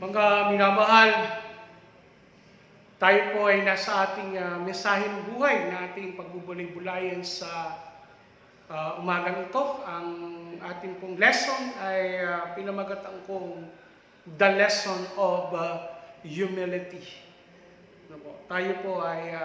Mga minamahal, tayo po ay nasa ating mensaheng buhay na ating pagbubulay-bulayan sa umagang ito. Ang ating pong lesson ay pinamagatan kong The Lesson of Humility. Tayo po ay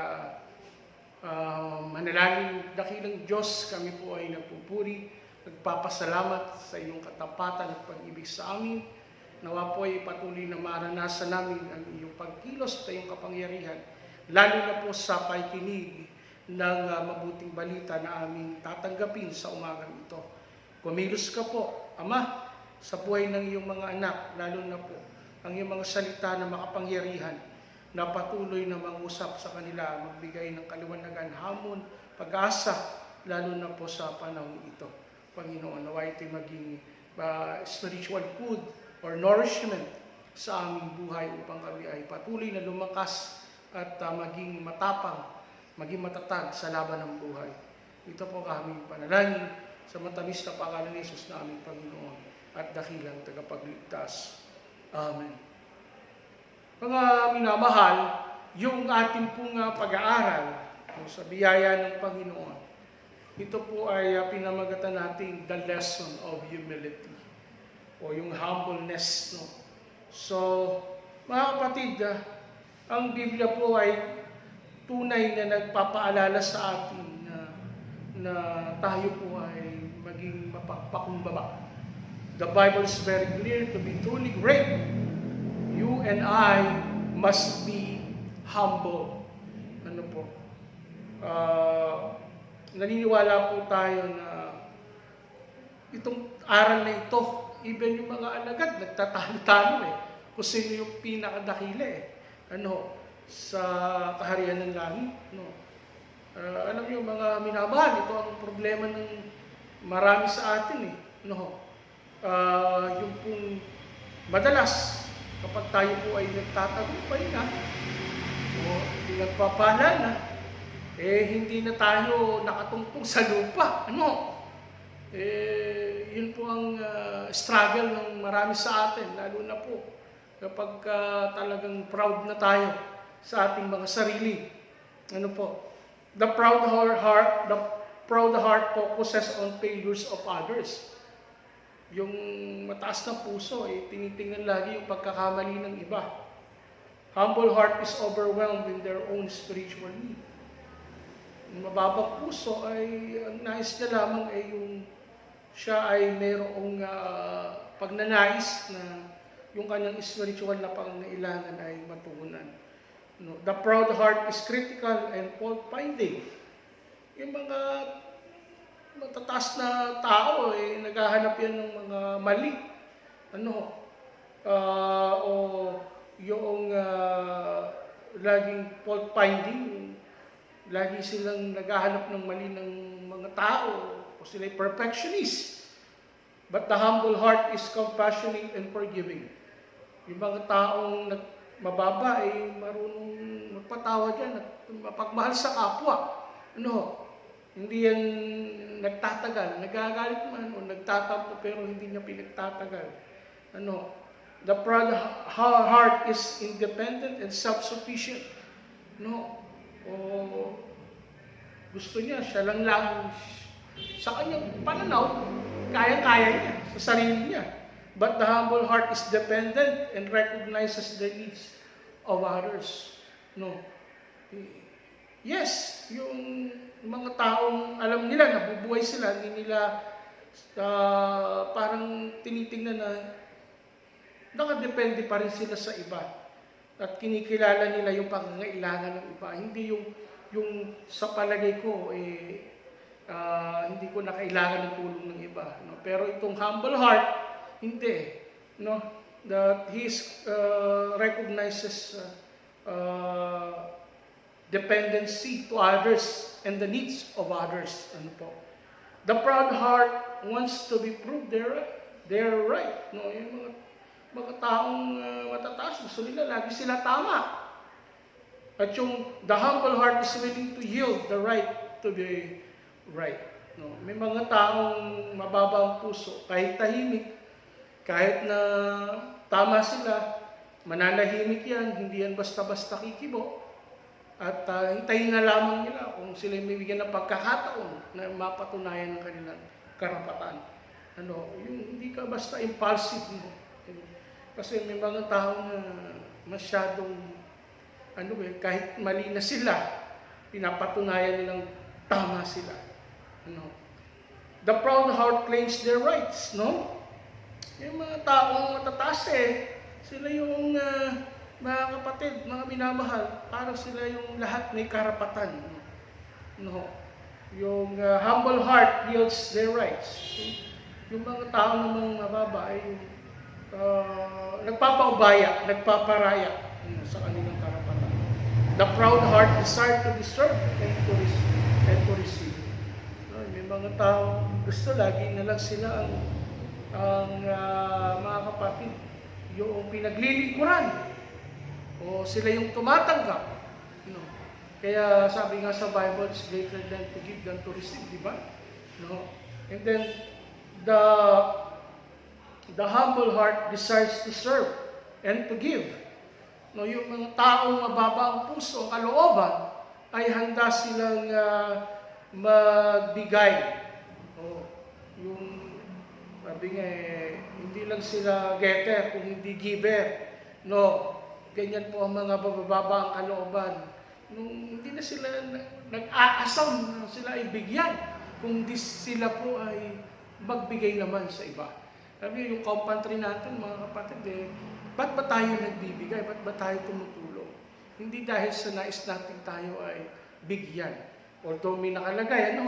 manalangin, dakilang Diyos, kami po ay nagpupuri, nagpapasalamat sa iyong katapatan at pag-ibig sa amin. Nawa po ay patuloy na maranasan namin ang iyong pagkilos at iyong kapangyarihan, lalo na po sa pakikinig ng mabuting balita na aming tatanggapin sa umagang ito. Kumilos ka po, Ama, sa buhay ng iyong mga anak, lalo na po ang iyong mga salita na makapangyarihan, na patuloy na mangusap sa kanila, magbigay ng kaliwanagan, hamon, pag-asa, lalo na po sa panahon ito. Panginoon, naway ito'y maging spiritual food or nourishment sa aming buhay upang kami ay patuloy na lumakas at maging matapang, maging matatag sa laban ng buhay. Ito po kami panalangin sa matamis na pangalan ni Jesus na aming Panginoon at dakilang tagapagligtas. Amen. Mga minamahal, yung ating pong pag-aaral sa biyaya ng Panginoon, ito po ay pinamagatan natin The Lesson of Humility o yung humbleness. No? So, mga kapatid, ang Biblia po ay tunay na nagpapaalala sa atin na tayo po ay maging mapagpakumbaba. The Bible is very clear, to be truly great, you and I must be humble. Ano po? Naniniwala po tayo na itong aral na ito, even yung mga alagad, nagtatalo-talo kung sino yung pinakadakila sa kaharian ng langit. Alam niyo mga minamahal, ito ang problema ng marami sa atin yung pong madalas, kapag tayo po ay nagtatagumpay na, o nagpapala na, hindi na tayo nakatungtong sa lupa. Yun po ang struggle ng marami sa atin, lalo na po kapag talagang proud na tayo sa ating mga sarili. The proud heart focuses on failures of others. Yung mataas na puso, tinitingnan lagi yung pagkakamali ng iba. Humble heart is overwhelmed in their own spiritual need. Yung mababang puso ay ang nais niya lamang ay yung siya ay mayroong pagnanais na yung kanyang spiritual na pangangailangan ay matugunan. The proud heart is critical and fault-finding. Yung mga matataas na tao, naghahanap yan ng mga mali. O yung laging fault-finding, lagi silang naghahanap ng mali ng mga tao, o sila'y perfectionist. But the humble heart is compassionate and forgiving. Yung mga taong mababa ay marunong magpatawad yan at mapagmahal sa kapwa. Hindi yan nagtatagal, nagagalit man o nagtatampo pero hindi niya pinagtatagal. The proud heart is independent and self-sufficient. Gusto niya, siya lang sa kanyang pananaw, kaya-kaya niya, sa sarili niya. But the humble heart is dependent and recognizes the needs of others. Yes, yung mga taong alam nila, nabubuhay sila, hindi nila parang tinitingnan na nakadepende pa rin sila sa iba. At kinikilala nila yung pangangailangan ng iba. Hindi yung sa palagay ko, hindi ko na kailangan ng tulong ng iba. Pero itong humble heart, hindi. That he recognizes dependency to others and the needs of others. The proud heart wants to be proved they're right. Yung mga taong matataas, gusto nila, lagi sila tama. At the humble heart is willing to yield the right to be right. May mga taong mababa ang puso, kahit tahimik, kahit na tama sila, Mananahimik yan, hindi yan basta-basta kikibo. At hintayin na lamang nila kung sila may bigyan ng pagkakataon na mapatunayan ang kanilang karapatan. Yung hindi ka basta impulsive mo. Kasi may mga tao na masyadong, kahit mali na sila, pinapatunayan nilang tama sila. The proud heart claims their rights, no? Yung mga taong matataas sila yung mga kapatid, mga minamahal, parang sila yung lahat may karapatan. No? Yung humble heart yields their rights. Yung mga tao namang mababa ay nagpapaubaya, nagpaparaya sa kanilang karapatan. The proud heart desire to be served and to receive. May mga tao gusto lagi na lang sila ang mga kapatid yung pinaglilingkuran o sila yung tumatanggap. Kaya sabi nga sa Bible, it's greater than to give than to receive, di ba? And then the humble heart desires to serve and to give. Yung mga taong mababa ang puso, ang kalooban, ay handa silang magbigay. Yung sabi nga hindi lang sila getter, kung hindi giver. Ganyan po ang mga bababa ang kalooban. Hindi na sila nag-aasaw na sila ay bigyan, kung di sila po ay magbigay naman sa iba. Sabi yung compantry natin, mga kapatid, ba't ba tayo nagbibigay? Ba't ba tayo tumutulong? Hindi dahil sa nais natin tayo ay bigyan. Although may nakalagay,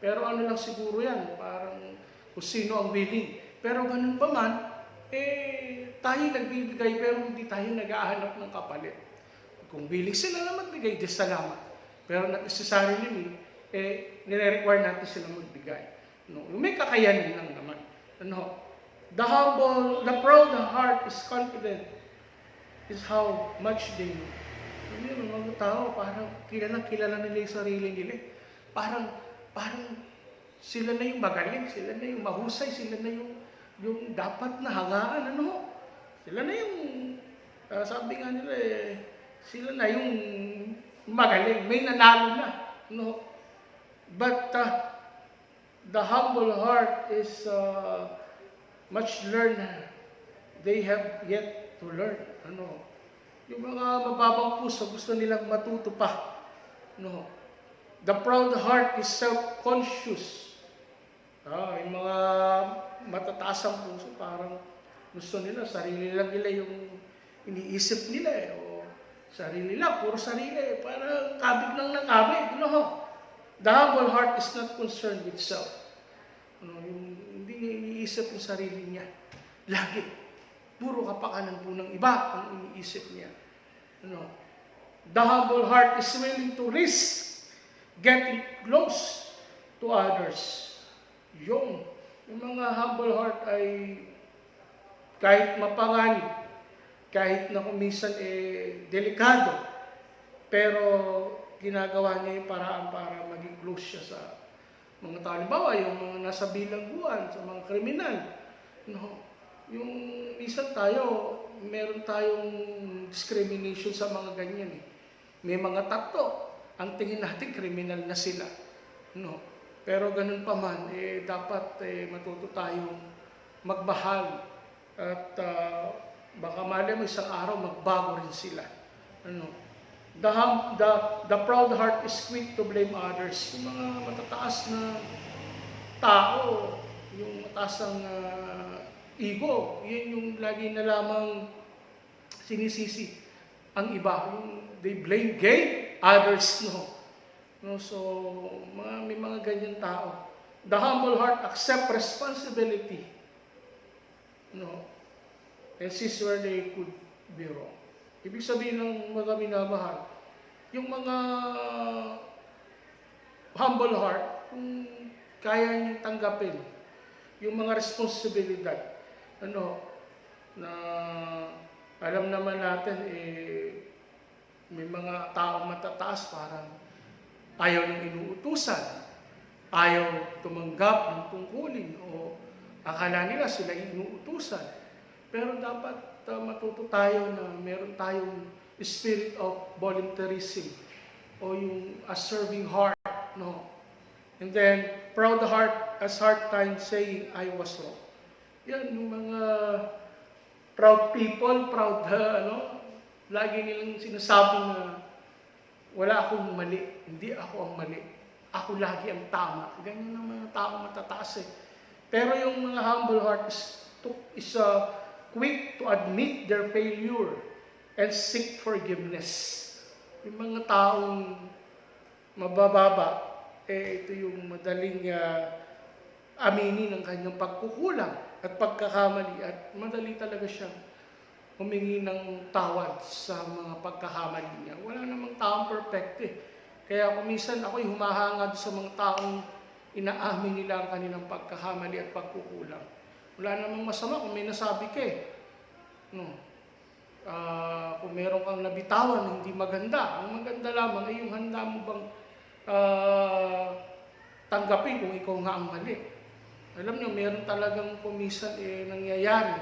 pero lang siguro yan, parang kung sino ang willing. Pero ganun pa man, tayo nagbibigay pero hindi tayo nag-ahanap ng kapalit. Kung willing sila na magbigay, di salamat. Pero necessarily, nire-require natin sila magbigay. May kakayanin lang naman. The proud heart is confident is how much they know. Yung mga tao, parang kilala nila yung sarili nila. Parang sila na yung magaling, sila na yung mahusay, sila na yung dapat na hangaan, Sila na yung, sabi nga nila sila na yung magaling, may nanalo na, But the humble heart is much learner. They have yet to learn, Yung mga mababang puso, gusto nilang matuto pa, The proud heart is self-conscious. Yung mga matataas ang puso, parang gusto nila, sarili lang nila yung iniisip nila o sarili lang, puro sarili, parang kabig lang ng kabig, The humble heart is not concerned with self. Hindi niya iniisip yung sarili niya. Lagi, puro kapakanan po ng iba ang iniisip niya. The humble heart is willing to risk getting close to others. Yung mga humble heart ay kahit mapanganib, kahit na kumisan delikado, pero ginagawa niya yung paraan para maging close siya sa mga tao. Halimbawa, yung mga nasa bilangguan, sa mga kriminal. Yung minsan meron tayong discrimination sa mga ganyan. May mga tato. Ang tingin natin, kriminal na sila. Pero ganun pa man, dapat matuto tayong magmahal. At baka mali mo isang araw, magbago rin sila. The proud heart is quick to blame others. Yung mga matataas na tao, yung mataas ang ego, yun yung lagi na lamang sinisisi ang iba. They blame others, So, may mga ganyan tao. The humble heart accept responsibility, and sees where they could be wrong. Ibig sabihin ng mga minamahal, yung mga humble heart, kung kaya niyong tanggapin yung mga responsibilidad, na alam naman natin, may mga taong matataas parang ayaw ng inuutusan, ayaw tumanggap ng tungkulin o akala nila sila inuutusan. Pero dapat matuto tayo na meron tayong spirit of volunteerism o yung a serving heart, no? And then, proud heart, as hard time saying, I was wrong. Yan, yung mga proud people, proud, lagi nilang sinasabi na wala akong mali, hindi ako ang mali. Ako lagi ang tama. Ganyan ang mga taong matataas eh. Pero yung mga humble heart is quick to admit their failure and seek forgiveness. Yung mga taong mabababa, ito yung madaling aminin ang kanyang pagkukulang at pagkakamali at madali talaga siyang humingi ng tawad sa mga pagkakamali niya. Wala namang taong perfect eh. Kaya kung minsan ako'y humahangad sa mga taong inaamin nila ang kanilang pagkakamali at pagkukulang. Wala namang masama kung may nasabi ka eh. No. Kung meron kang nabitawan na hindi maganda, ang maganda lamang ay yung handa mo bang tanggapin kung ikaw nga ang mali. Alam niyo, meron talagang kumisan nangyayari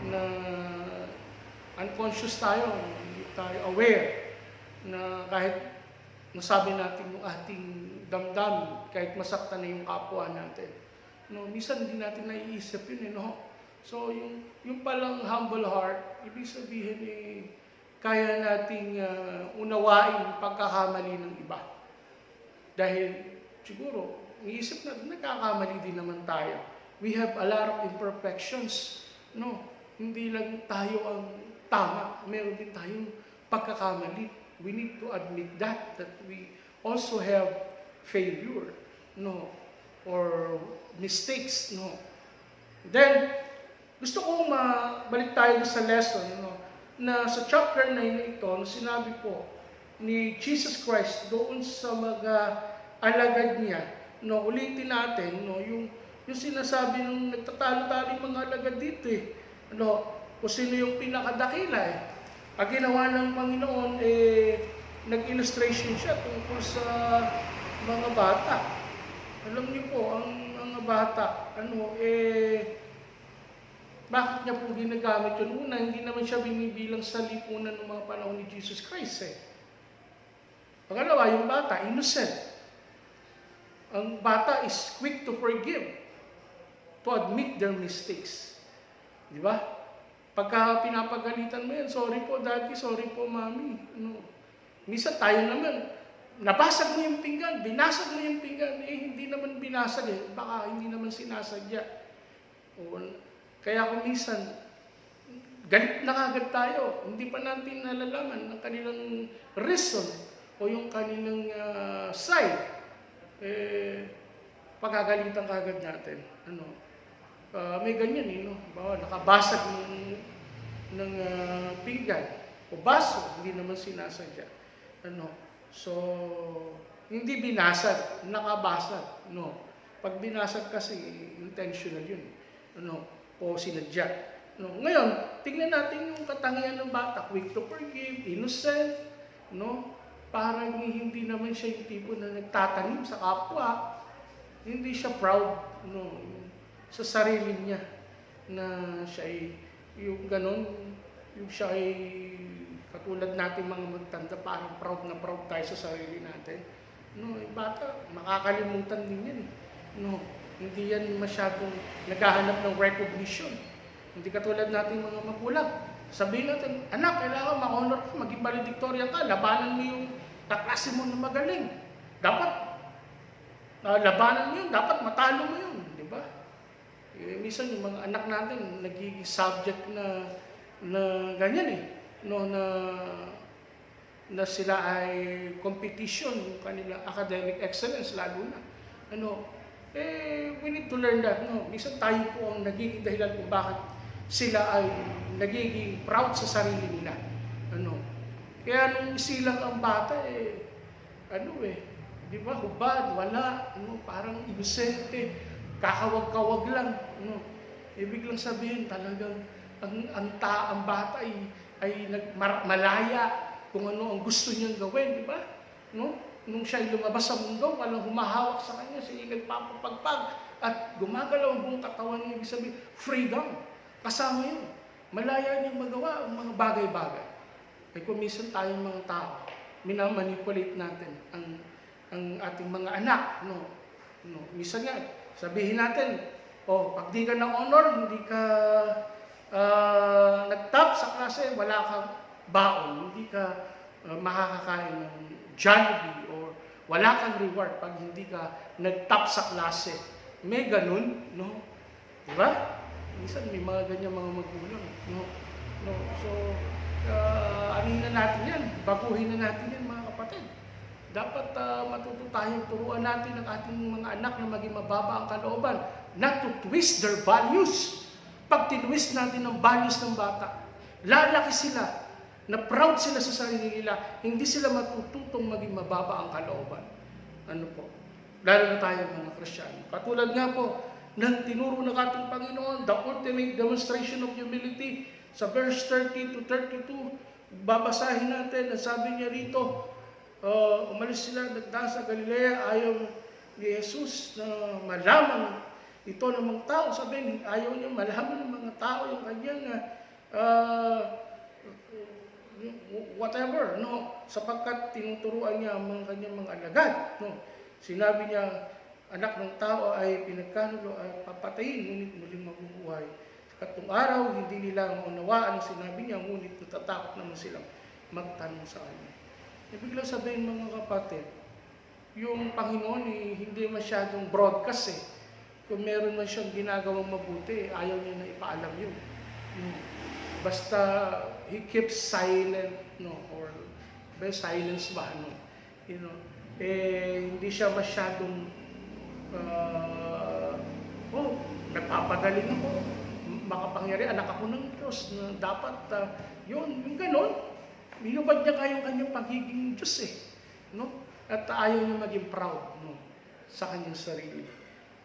na unconscious tayo, hindi tayo aware na kahit masabi natin yung ating damdamin, kahit masaktan na yung kapwa natin. No, minsan hindi natin naiisip yun, no? So, yung palang humble heart, ibig sabihin kaya nating unawain yung pagkakamali ng iba. Dahil siguro, iisip natin, nagkakamali din naman tayo. We have a lot of imperfections. No, hindi lang tayo ang tama. Meron din tayong pagkakamali. We need to admit that we also have failure, no, or mistakes, no. Then, gusto kong balik tayo sa lesson, no, na sa chapter 9 na ito, sinabi po ni Jesus Christ doon sa mga alagad niya, no, ulitin natin, no, yung sinasabi nung nagtatalo-talo mga alagad dito eh, no, kung sino yung pinakadakila eh. Ang ginawa ng Panginoon nag-illustration siya tungkol sa mga bata. Alam niyo po, ang mga bata, bakit niya po ginagamit yun? Una, hindi naman siya binibilang sa lipunan ng mga panahon ni Jesus Christ eh. Pangalawa, yung bata, innocent. Ang bata is quick to forgive, to admit their mistakes. Di ba? Pagka pinapagalitan mo yan, sorry po daddy, sorry po mami. Minsan tayo naman, nabasag mo yung pinggan, binasag mo yung pinggan, hindi naman binasag eh, baka hindi naman sinasadya. Kaya kung minsan, galit na kagad tayo, hindi pa natin nalalaman ang kanilang reason o yung kanilang side, pagkagalitan kagad natin. May ganyan no? Nakabasag ng pinggan o baso, hindi naman sinasadya. So, hindi binasag, nakabasag. No? Pag binasag kasi, intentional yun. O sinadya. No? Ngayon, tingnan natin yung katangian ng bata. Quick to forgive, innocent, no? Parang hindi naman siya yung tipo na nagtatanim sa kapwa. Hindi siya proud, no? Sa sarili niya na siya ay yung ganon, yung siya ay katulad natin mga magtanda, parang proud na proud tayo sa sarili natin. No, yung bata, makakalimutan din yan. No, hindi yan masyadong naghahanap ng recognition. Hindi katulad natin mga magulang. Sabihin natin, anak, kailangan ma-honor ka, maging valedictorian ka, labanan mo yung kaklase mo na magaling. Dapat, labanan mo yun, dapat matalo mo yun, di ba? Minsan yung mga anak natin nagiging subject na ganyan eh, no, na sila ay competition, yung kanilang academic excellence lalo na. We need to learn that, no. Minsan tayo po ang nagiging dahilan kung bakit sila ay nagiging proud sa sarili nila. Kaya nung isilang ang bata di ba, hubad, wala, parang inosente, kakawag-kawag lang. Ibig lang sabihin talagang ang bata ay malaya kung ano ang gusto niyang gawin, di ba? Nung siya ay lumabas sa mundo, walang humahawak sa kanya, siya ay nagpapapagpag at gumagalaw ang buong katawan niya, ibig sabihin, freedom. Kasama yun. malaya niyang magawa ang mga bagay-bagay. Kaya kung minsan tayong mga tao, minamanipulate natin ang ating mga anak. Minsan nga, sabihin natin, pag di ka ng honor, hindi ka nag-top sa klase, wala kang baon, hindi ka makakakain ng Jollibee or wala kang reward pag hindi ka nag-top sa klase. May ganun, no? Diba? Minsan may mga ganyan mga magulang, no? So, anin na natin yan, baguhin na natin yan mga kapatid. Dapat matuto tayong turuan natin ang ating mga anak na maging mababa ang kalooban, not to twist their values. Pag tinwist natin ang values ng bata, lalaki sila, na proud sila sa sarili nila, hindi sila matututong maging mababa ang kalooban. Ano po? Lalo na tayo mga Kristyano. Katulad nga po, ng tinuro ng ating Panginoon, the ultimate demonstration of humility, sa verse 30 to 32, babasahin natin, na sabi niya rito, umalis sila, nagdaan sa Galilea, ayaw ni Jesus na malaman ito ng mga tao. Sabihin, ayaw niya malaman ng mga tao yung kanyang whatever, no? Sapagkat tinuturuan niya ang kanyang mga alagad, no? Sinabi niya, anak ng tao ay pinagkanulo at papatayin, ngunit muling mabubuhay. Sa katong araw, hindi nila maunawaan ang sinabi niya, ngunit natatakot naman silang magtanong sa kanya. Ibig lang sabihin mga kapatid, yung Panginoon hindi masyadong broadcast eh. Kung meron man siyang ginagawang mabuti, ayaw niya na ipaalam yun. Basta he keeps silent, no, or silence ba, no? Hindi siya masyadong nagpapagaling ako, makapangyari, anak ako ng Diyos, na dapat yung ganon, binubad niya kayong kanyang pagiging Diyos eh, no? At ayaw niya maging proud, no, sa kanyang sarili.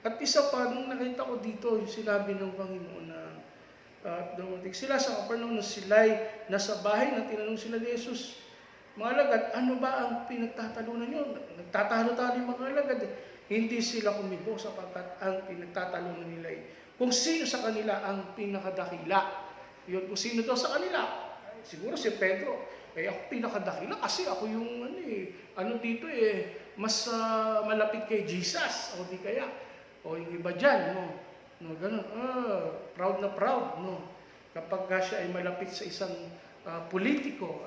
At isa pa, nung nakita ko dito, yung sinabi ng Panginoon na dumating sila sa Capernaum, na sila'y nasa bahay, na tinanong sila ni Jesus, mga alagad, ano ba ang pinagtatalunan nyo? Nagtatalo-talo yung mga alagad eh. Hindi sila kumibo sapagkat ang pinagtatalunan nila kung sino sa kanila ang pinakadakila. Yun, kung sino daw sa kanila. Siguro si Pedro. Ako pinakadakila kasi ako yung dito mas malapit kay Jesus. O di kaya. O yung iba dyan, no? Ganun. Proud na proud, no? Kapag siya ay malapit sa isang politiko,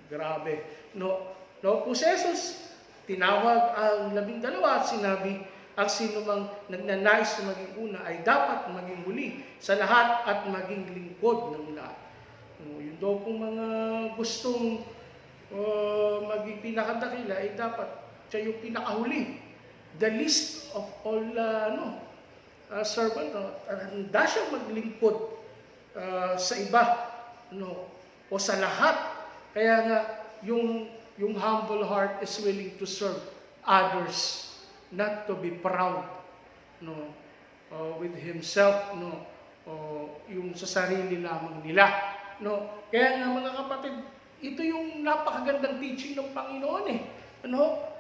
grabe. No, kung si Jesus, tinawag ang 12 at sinabi, ang sino mang nagnanais na maging una ay dapat maging huli sa lahat at maging lingkod ng lahat. Yun daw kung mga gustong maging pinakadakila ay dapat siya yung pinakahuli. The least of all servant, handa siyang maglingkod sa iba, o sa lahat. Kaya nga, yung humble heart is willing to serve others, not to be proud, with himself, yung sa sarili lamang nila, Kaya nga mga kapatid, ito yung napakagandang teaching ng Panginoon eh.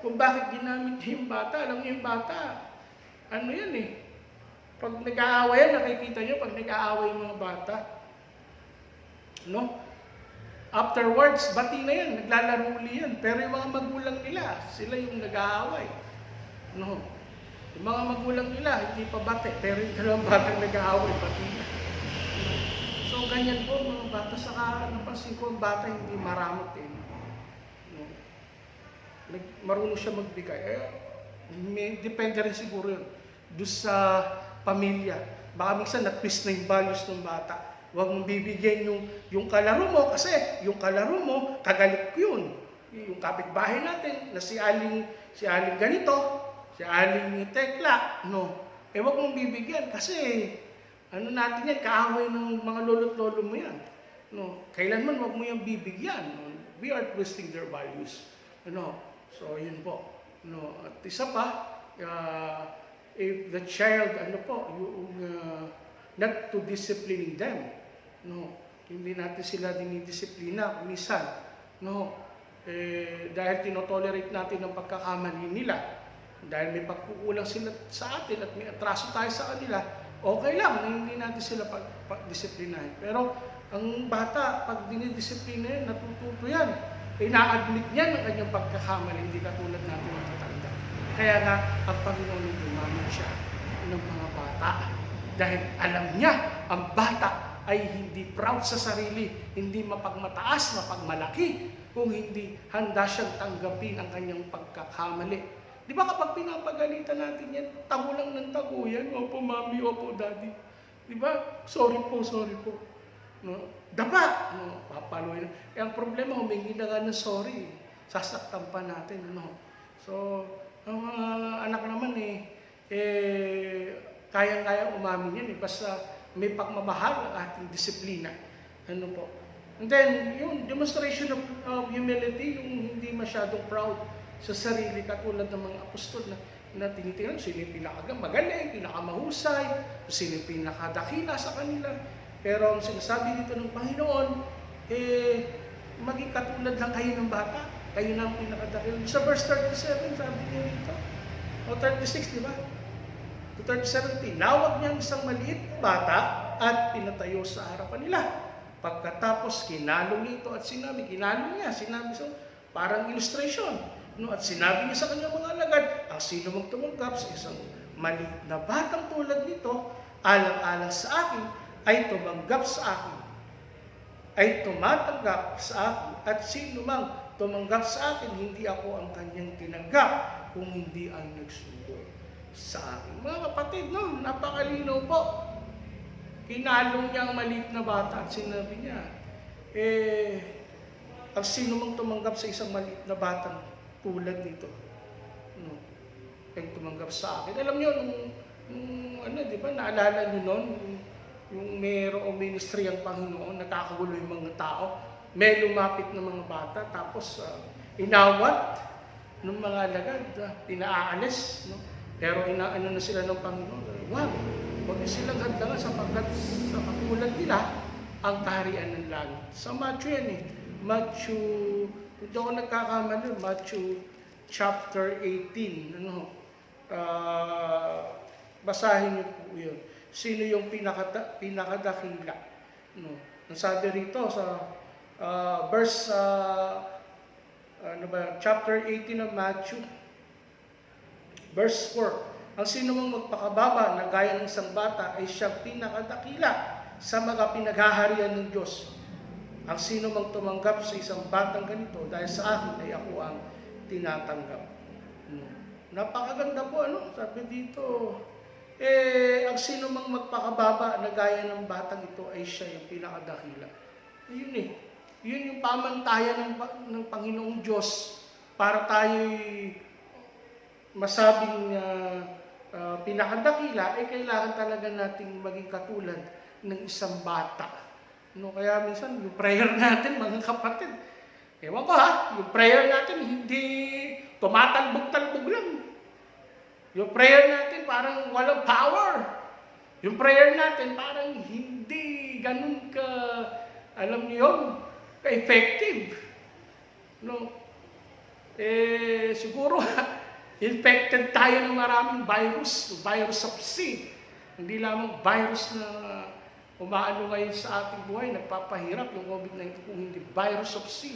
Kung bakit ginamit yung bata. Alam niyo yung bata, yan eh. Pag nag-aaway yan, nakikita niyo pag nag-aaway yung mga bata, afterwards, bati na yan, naglalaro uli yan. Pero yung mga magulang nila, sila yung nag-aaway. Yung mga magulang nila, hindi pa bate, pero yung dalawang batang nag-aaway, bati na. So, ganyan po mga bata. Saka, napansin ko, ang bata hindi maramot eh. Marunong siya magbigay. Depende rin siguro yun. Doon sa pamilya. Baka minsan na-twist na yung values ng bata. Huwag mong bibigyan yung kalaro mo kasi yung kalaro mo, kagalit ko yun. Yung kapitbahay natin na si Aling ganito, si Aling Tekla, huwag mong bibigyan kasi natin yan, kaaway ng mga lolo't lolo mo yan. Kailanman huwag mo yung bibigyan. We are twisting their values. So, yun po. At isa pa, if the child, not to disciplining them. Hindi natin sila dinidisiplina minsan. Dahil tinotolerate natin ang pagkakamali nila. Dahil may pagkukulang sila sa atin at may atraso tayo sa kanila, okay lang na hindi natin sila pagdisiplinahin. Pero Ang bata, pag dinidisiplina yan, natututo yan. Ina-admit niya ng kanyang pagkakamali, hindi katulad natin matatanda. Kaya nga, ang Panginoon gumamit siya ng mga bata. Dahil alam niya, ang bata ay hindi proud sa sarili, hindi mapagmataas, mapagmalaki, kung hindi handa siyang tanggapin ang kanyang pagkakamali. Di ba kapag pinapagalitan natin yan, tago lang ng tago yan, opo mami, opo daddy. Di ba? Sorry po, sorry po. No? Dapat, no? Papaluin. Ang problema, humingi na nga ng sorry. Sasaktan pa natin. No? So, ang mga anak naman kayang-kaya umamin yan. Basta may pagmamahal ang ating disiplina. Ano po? And then, yung demonstration of humility, yung hindi masyadong proud sa sarili, katulad ng mga apostol na tinitingnan, sino yung pinakamagaling, pinakamahusay, sino yung pinakadakila sa kanila. Pero ang sinasabi dito ng Panginoon, maging katulad lang kayo ng bata, kayo na ang pinakadakila. Sa verse 37, sabi niya dito, o 36, di ba? To 37, tinawag niya ang isang maliit na bata at pinatayo sa harapan nila. Pagkatapos, kinalong nito at sinabi, sinabi so, parang illustration. No, at sinabi niya sa kanyang mga alagad, ang sino mong tumanggap sa isang maliit na batang tulad nito, alang-alang sa akin, ay tumanggap sa akin, ay tumatanggap sa akin, at sino mang tumanggap sa akin, hindi ako ang kanyang tinanggap, kung hindi ang nagsugo sa akin. Mga kapatid, no, napakalinaw po. Kinalong niya ang maliit na bata at sinabi niya, ang sino mang tumanggap sa isang maliit na batang tulad nito, no, ay tumanggap sa akin. Alam niyo, di ba, naalala niyo noon, yung mayroong ministry ang Panginoon, nakakagulo yung mga tao, may lumapit ng mga bata, tapos inawat ng mga alagad, pinaalis, no? Pero inaano na sila ng Panginoon, huwag na silang hadlangan sapagkat sa katulad nila, ang kaharian ng langit. Sa Matthew yan Matthew, hindi ako nagkakamali, Matthew chapter 18, basahin niyo po yun. Sino yung pinakadakila? No? Ang sabi rito sa verse, chapter 18 ng Matthew, verse 4, ang sino mang magpakababa na gaya ng isang bata ay siyang pinakadakila sa mga pinaghaharian ng Diyos. Ang sino mang tumanggap sa isang batang ganito dahil sa akin ay ako ang tinatanggap. Napakaganda po, sabi dito, ang sino mang magpakababa na gaya ng batang ito ay siya yung pinakadakila. Yun yung pamantayan ng Panginoong Diyos para tayo'y masabing pinakadakila, kailangan talaga nating maging katulad ng isang bata. No, kaya minsan, yung prayer natin, mga kapatid, ewan ko yung prayer natin hindi tumatalbog-talbog lang. Yung prayer natin parang walang power. Yung prayer natin parang hindi ganun ka, alam niyo yun, ka-effective. No? Siguro, infected tayo ng maraming virus of sin. Hindi lamang virus na umaano ngayon sa ating buhay, nagpapahirap yung COVID-19 kung hindi virus of sin.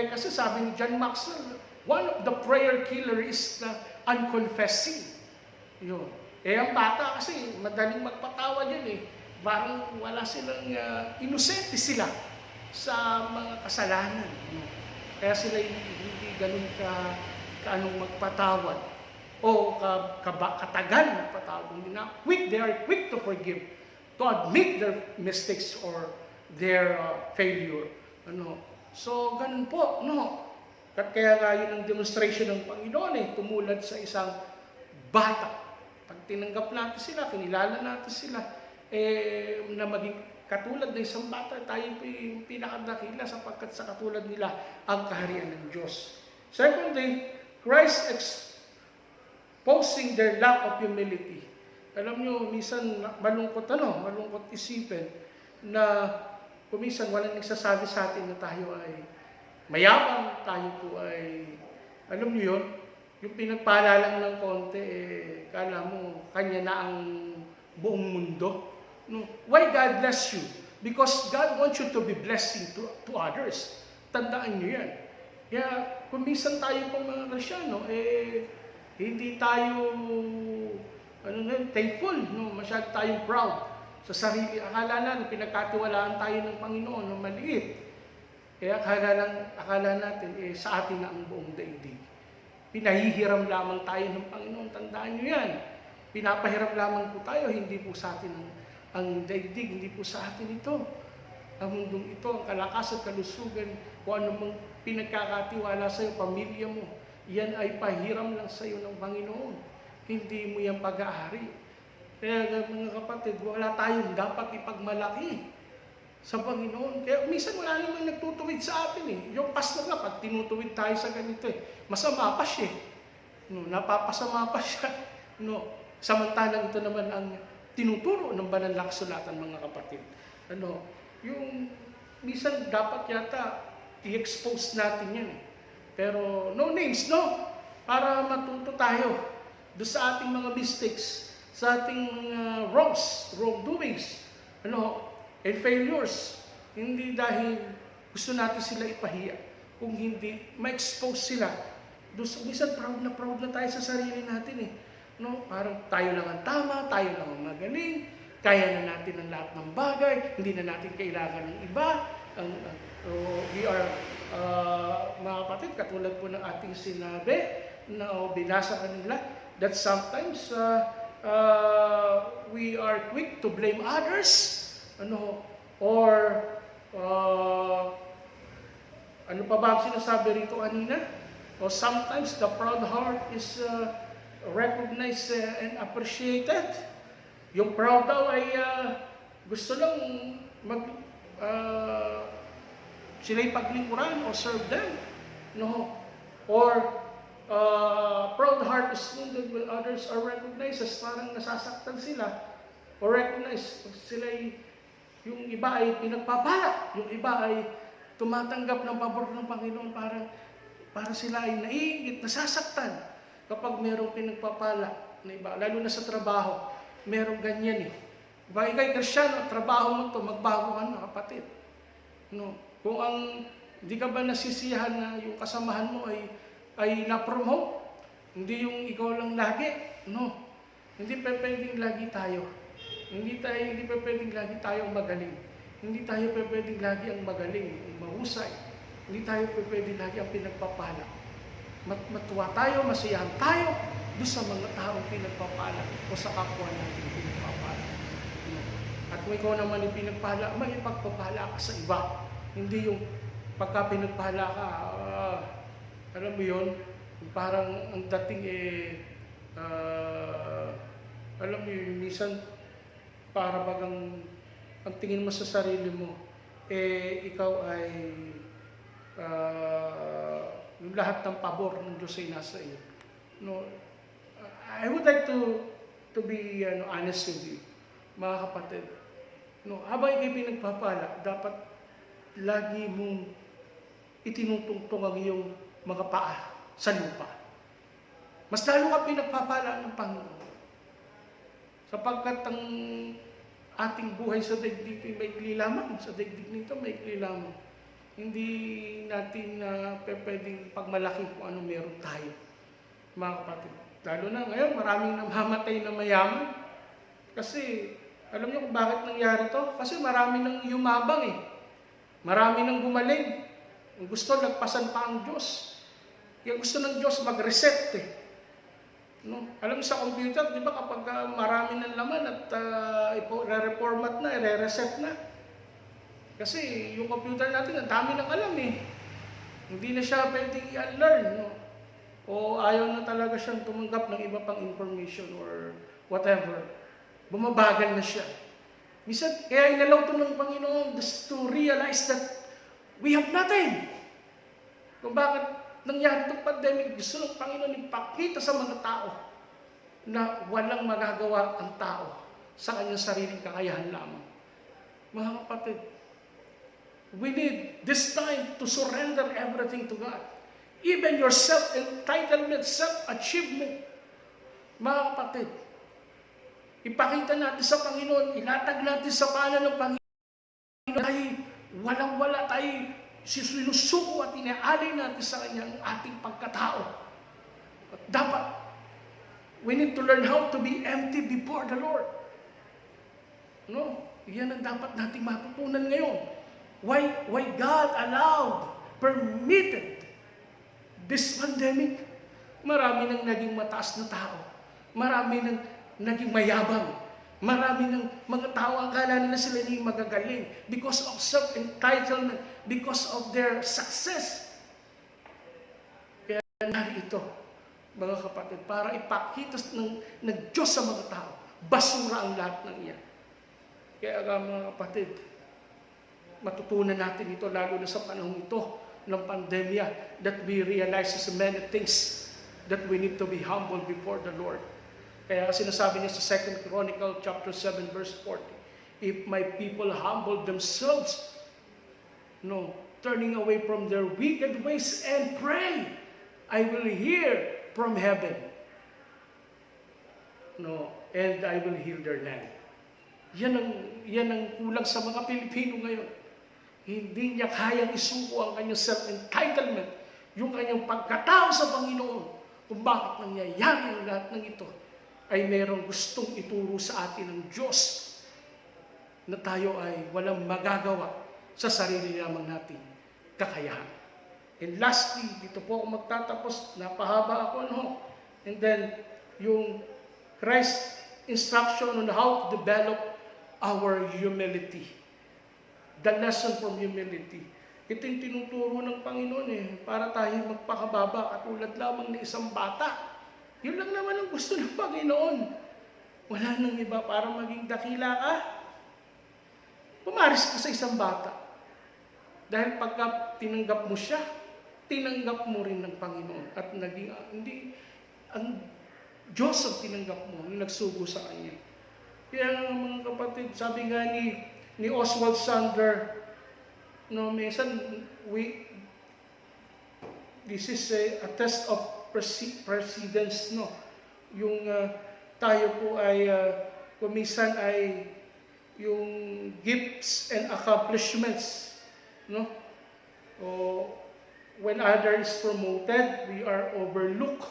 Kasi sabi ni John Maxwell, one of the prayer killer is the unconfessed sin. Yun. Ang bata kasi madaling magpatawad yan Parang wala silang, inosente sila sa mga kasalanan. Kaya sila hindi ganun kaanong magpatawad o katagal magpatawad. They are quick to forgive, to admit their mistakes or their failure. So, ganun po, At kaya nga yun ang demonstration ng Panginoon tumulad sa isang bata. Pag tinanggap natin sila, kinilala natin sila, na maging katulad ng isang bata, tayo pinakadakila sapagkat sa katulad nila ang kaharian ng Diyos. Secondly, Christ exposing their lack of humility. Alam nyo, minsan malungkot isipin na kuminsan walang nagsasabi sa atin na tayo ay mayabang, tayo po ay, alam nyo yun, yung pinagpala lang ng konti, kala mo, kanya na ang buong mundo. No? Why God bless you? Because God wants you to be blessing to others. Tandaan niyo yan. Kaya kung minsan tayo pong mga Kristyano, hindi tayo thankful, no? Masyado tayong proud sa sarili. Akala natin, pinagkatiwalaan tayo ng Panginoon ng maliit. Kaya akala natin, sa atin na ang buong daigdig. Pinahihiram lamang tayo ng Panginoon. Tandaan nyo yan. Pinapahiram lamang po tayo, hindi po sa atin ang daigdig, hindi po sa atin ito. Ang mundong ito, ang kalakas at kalusugan, kung ano mang pinagkakatiwala sa iyo, pamilya mo, yan ay pahiram lang sa iyo ng Panginoon. Hindi mo yan pag-aari. Kaya mga kapatid, wala tayong dapat ipagmalaki sa Panginoon. Kaya minsan wala naman nagtutuwid sa atin eh. Yung pastor nga, pag tinutuwid tayo sa ganito masama pa siya. No, napapasama pa siya. No, samantalang ito naman ang tinuturo ng banal na kasulatan, mga kapatid. Yung minsan dapat yata i-expose natin yan eh. Pero no names, no? Para matuto tayo doon sa ating mga mistakes, sa ating wrongdoings, and failures. Hindi dahil gusto natin sila ipahiya, kung hindi ma-expose sila. Minsan proud na tayo sa sarili natin eh. No? Parang tayo lang ang tama, tayo lang ang magaling, kaya na natin ang lahat ng bagay, hindi na natin kailangan ng iba. We are, mga kapatid, katulad po ng ating sinabi, na binasa kanila, that sometimes we are quick to blame others, or ano pa ba ang sinasabi rito kanina? Or sometimes the proud heart is recognized and appreciated. Yung proud daw ay gusto lang sila'y paglingkuran o serve them. Or proud heart is wounded when others are recognized, as parang nasasaktan sila. Or recognize sila'y, yung iba ay pinagpapala, yung iba ay tumatanggap ng pabor ng Panginoon, para sila ay naiingit, nasasaktan kapag merong pinagpapala na iba, lalo na sa trabaho. Merong ganyan eh. Diba, ikay Kristyano, trabaho mo to, magbago ka na, kapatid. Kung hindi ka ba nasisiyahan na yung kasamahan mo ay na-promote, hindi yung ikaw lang lagi. Hindi pwedeng lagi tayo. Hindi pwedeng lagi tayong magaling. Hindi tayo pwedeng lagi ang magaling, ang mahusay. Hindi tayo pwedeng lagi ang pinagpapala. Matuwa tayo, masiyahan tayo doon sa mga taong pinagpapala o sa kapwa natin pinagpapala. At kung ikaw naman yung pinagpala, may ipagpapala ka sa iba. Hindi yung pagka pinagpala ka, alam mo yun, parang ang dating alam mo yun, minsan para bagang ang tingin mo sa sarili mo, ikaw ay yung lahat ng pabor ng Diyos ay nasa iyo. I would like to be honest with you, mga kapatid. Habang ikay pinagpapala, dapat lagi mong itinutungtong ang iyong mga paa sa lupa. Mas lalo ka pinagpapala ng Panginoon. Sapagkat ang ating buhay sa daigdig ay maikli lamang. Sa daigdig nito, maikli lamang. Hindi natin pwedeng pagmalaki kung ano meron tayo, mga kapatid. Lalo na ngayon, maraming namamatay na mayaman. Kasi, alam niyo kung bakit nangyari to? Kasi marami nang yumabang eh. Marami nang gumaling. Ang gusto, nagpasan pa ang Diyos. Yung gusto ng Diyos, mag-reset eh. Alam mo sa computer, di ba kapag marami ng laman at re-reformat na, re-reset na. Kasi yung computer natin, ang dami ng alam eh. Hindi na siya pwedeng i-unlearn. O ayaw na talaga siyang tumanggap ng iba pang information or whatever. Bumabagal na siya. Minsan, kaya inalaw ito ng Panginoon just to realize that we have nothing. Kung bakit nangyari itong pandemic, gusto ng Panginoon ipakita sa mga tao na walang magagawa ang tao sa kanyang sariling kakayahan lamang. Mga kapatid, we need this time to surrender everything to God. Even your self-entitlement, self-achievement. Mga kapatid, ipakita natin sa Panginoon, ilatag natin sa paanan ng Panginoon, Walang-wala tayo sinusuko at inaalay natin sa Kanya ang ating pagkatao. At dapat, we need to learn how to be empty before the Lord. No? Yan ang dapat nating matutunan ngayon. Why God allowed, permitted this pandemic? Marami nang naging mataas na tao. Marami nang naging mayabang. Marami ng mga tao akala nila sila yung magagaling because of self-entitlement, because of their success. Kaya narito, mga kapatid, para ipakita ng Diyos sa mga tao, basura ang lahat ng iyan. Kaya mga kapatid, matutunan natin ito, lalo na sa panahon ito ng pandemya, that we realize so many things that we need to be humble before the Lord. Kaya sinasabi niya sa 2 Chronicle chapter 7 verse 40, if my people humble themselves, turning away from their wicked ways and pray, I will hear from heaven. And I will heal their land. Yan ang kulang sa mga Pilipino ngayon. Hindi niya kayang isuko ang kanyang self-entitlement, yung kanyang pagkatao sa Panginoon, kung bakit nangyayari ang lahat ng ito, ay mayroong gustong ituro sa atin ng Diyos na tayo ay walang magagawa sa sarili lamang natin kakayahan. And lastly, dito po ako magtatapos, napahaba ako, And then, yung Christ's instruction on how to develop our humility. The lesson from humility. Ito yung tinuturo ng Panginoon para tayo magpakababa katulad lamang ng isang bata. Yun lang naman ang gusto ng Panginoon. Wala nang iba para maging dakila ka. Pumaris ka sa isang bata. Dahil pagka tinanggap mo siya, tinanggap mo rin ng Panginoon. At naging, ang Diyos ang tinanggap mo, yung nagsugo sa Kanya. Kaya mga kapatid, sabi nga ni Oswald Sander, minsan, this is a test of precedence, yung tayo po ay kumisan ay yung gifts and accomplishments, o when other is promoted, we are overlooked,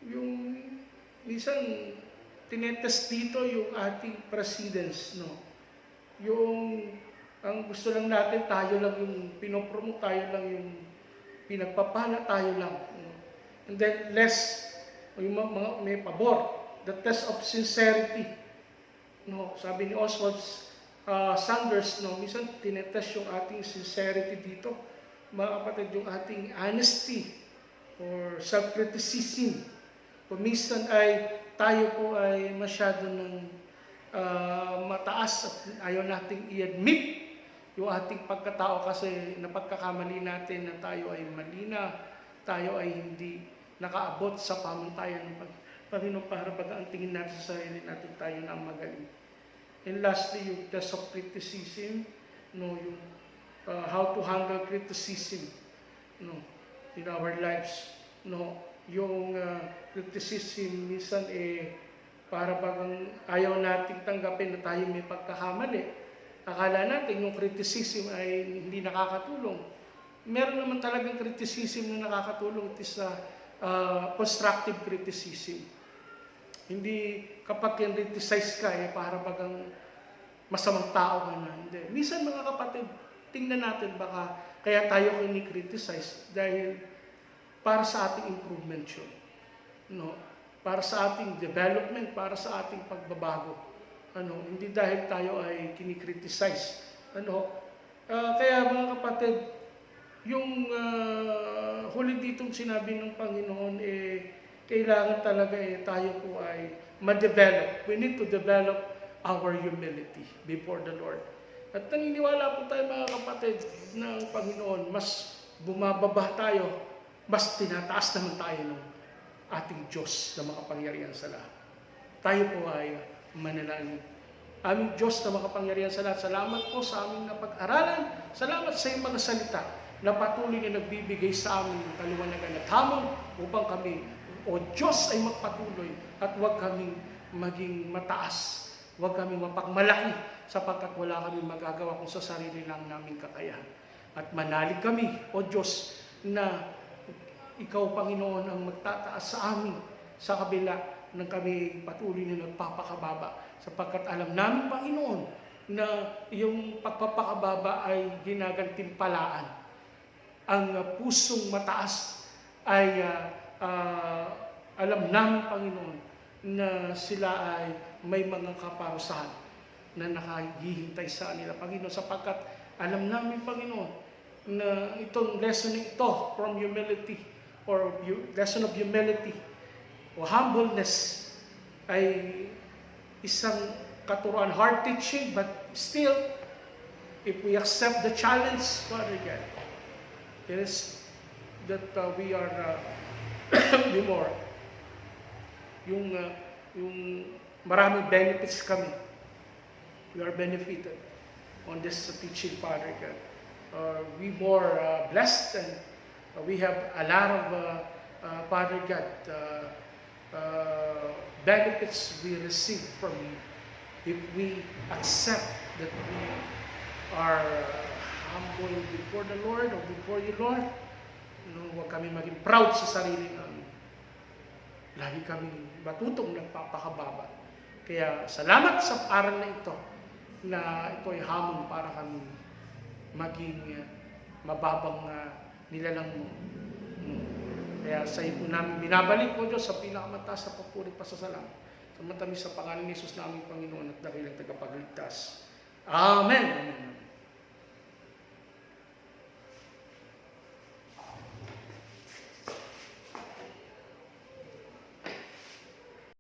yung minsan tinetest dito yung ating precedence, yung ang gusto lang natin, tayo lang yung pinopromote, tayo lang yung pinagpapala, tayo lang. And then less, yung mga may pabor, the test of sincerity. Sabi ni Oswald Sanders, minsan tinetest yung ating sincerity dito. Mga kapatid, yung ating honesty or self-criticism. Kuminsan ay tayo po ay masyado ng mataas at ayaw nating i-admit yung ating pagkatao kasi napagkakamali natin na tayo ay mali na, tayo ay hindi nakaabot sa pamantayan ng Panginoon para baga ang tingin natin sa sarili natin tayo na ang magaling. And lastly, yung test of criticism, yung how to handle criticism in our lives. Yung criticism minsan para bagang ayaw nating tanggapin na tayo may pagkakamali. Akala natin yung criticism ay hindi nakakatulong. Meron naman talagang criticism na nakakatulong. It is constructive criticism. Hindi kapag criticize ka, para bagang masamang tao ka na. Hindi. Minsan mga kapatid, tingnan natin baka kaya tayo kini-criticize dahil para sa ating improvement yun. Para sa ating development, para sa ating pagbabago. Hindi dahil tayo ay kinikriticize. Kaya mga kapatid, yung huli ditong sinabi ng Panginoon, kailangan talaga tayo po ay ma-develop. We need to develop our humility before the Lord. At naniniwala po tayo mga kapatid ng Panginoon, mas bumababa tayo, mas tinataas naman tayo ng ating Diyos na makapangyarihan sa lahat. Tayo po ay manalangin. Aming Diyos na makapangyarihan sa lahat, salamat po sa aming napag-aralan. Salamat sa iyong mga salita na patuloy na nagbibigay sa amin ng kaliwanagan at hamon upang kami, O Diyos, ay magpatuloy at huwag kaming maging mataas Huwag kami mapagmalaki sapagkat wala kami magagawa kung sa sarili lang naming kakayahan. At manalig kami, O Diyos, na Ikaw, Panginoon, ang magtataas sa amin sa kabila ng kami patuloy na nagpapakababa. Sapagkat alam namin, Panginoon, na yung pagpapakababa ay ginagantimpalaan. Ang pusong mataas ay alam namin, Panginoon, na sila ay may mga kaparusahan na nakahihintay sa kanila, Panginoon, sapagkat alam namin, Panginoon, na itong lesson ito from humility or lesson of humility o humbleness ay isang katuruan, hard teaching, but still, if we accept the challenge, Father God, it is that we are more yung maraming benefits kami. We are benefited on this teaching, Father God. We more blessed, and we have a lot of Father God benefits we receive from you if we accept that we are humble before the Lord or before you, Lord. Huwag kami maging proud sa sarili namin. Lagi kami matutong nagpapakababa. Kaya salamat sa aral na ito, na ito ay hamon para kami maging mababang nilalang mo. Kaya sa iyo namin binabalik, O Diyos, sa pinakamataas na papuri pasasalamat. Sa matamis sa pangalan ni Jesus naming Panginoon at dakilang tagapagligtas. Amen. Amen.